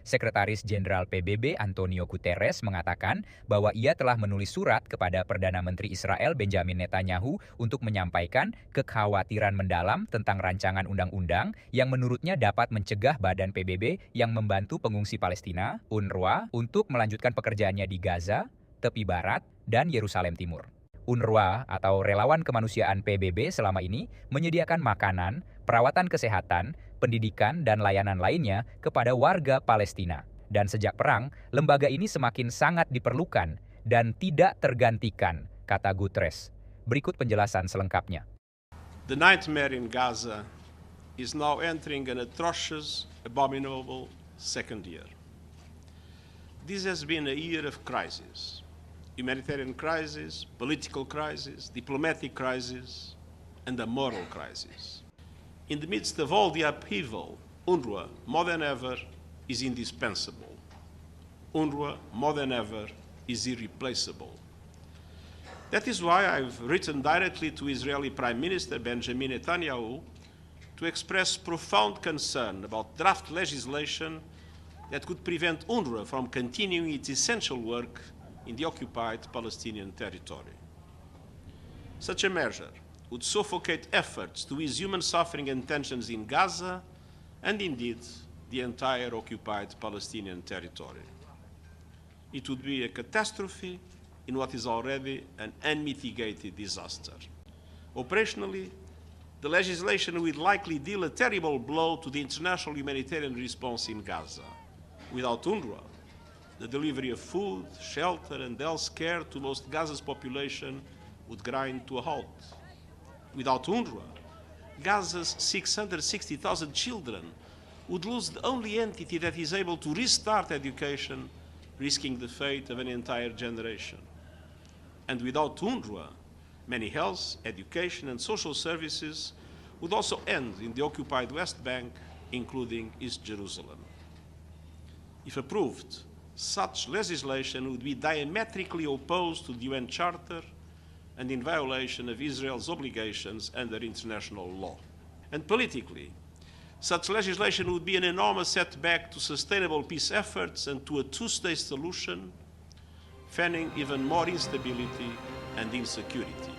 Sekretaris Jenderal PBB Antonio Guterres mengatakan bahwa ia telah menulis surat kepada Perdana Menteri Israel Benjamin Netanyahu untuk menyampaikan kekhawatiran mendalam tentang rancangan undang-undang yang menurutnya dapat mencegah badan PBB yang membantu pengungsi Palestina, UNRWA, untuk melanjutkan pekerjaannya di Gaza, Tepi Barat, dan Yerusalem Timur. UNRWA atau Relawan Kemanusiaan PBB selama ini menyediakan makanan, perawatan kesehatan, pendidikan, dan layanan lainnya kepada warga Palestina. Dan sejak perang, lembaga ini semakin sangat diperlukan dan tidak tergantikan, kata Guterres. Berikut penjelasan selengkapnya. The nightmare in Gaza is now entering an atrocious, abominable second year. This has been a year of crisis. Humanitarian crisis, political crisis, diplomatic crisis, and a moral crisis. In the midst of all the upheaval, UNRWA, more than ever, is indispensable. UNRWA, more than ever, is irreplaceable. That is why I've written directly to Israeli Prime Minister Benjamin Netanyahu to express profound concern about draft legislation that could prevent UNRWA from continuing its essential work in the occupied Palestinian territory. Such a measure would suffocate efforts to ease human suffering and tensions in Gaza and indeed the entire occupied Palestinian territory. It would be a catastrophe in what is already an unmitigated disaster. Operationally, the legislation will likely deal a terrible blow to the international humanitarian response in Gaza. Without UNRWA, the delivery of food, shelter, and health care to most Gaza's population would grind to a halt. Without UNRWA, Gaza's 660,000 children would lose the only entity that is able to restart education, risking the fate of an entire generation. And without UNRWA, many health, education, and social services would also end in the occupied West Bank, including East Jerusalem. If approved, such legislation would be diametrically opposed to the UN Charter and in violation of Israel's obligations under international law. And politically, such legislation would be an enormous setback to sustainable peace efforts and to a two-state solution, fanning even more instability and insecurity.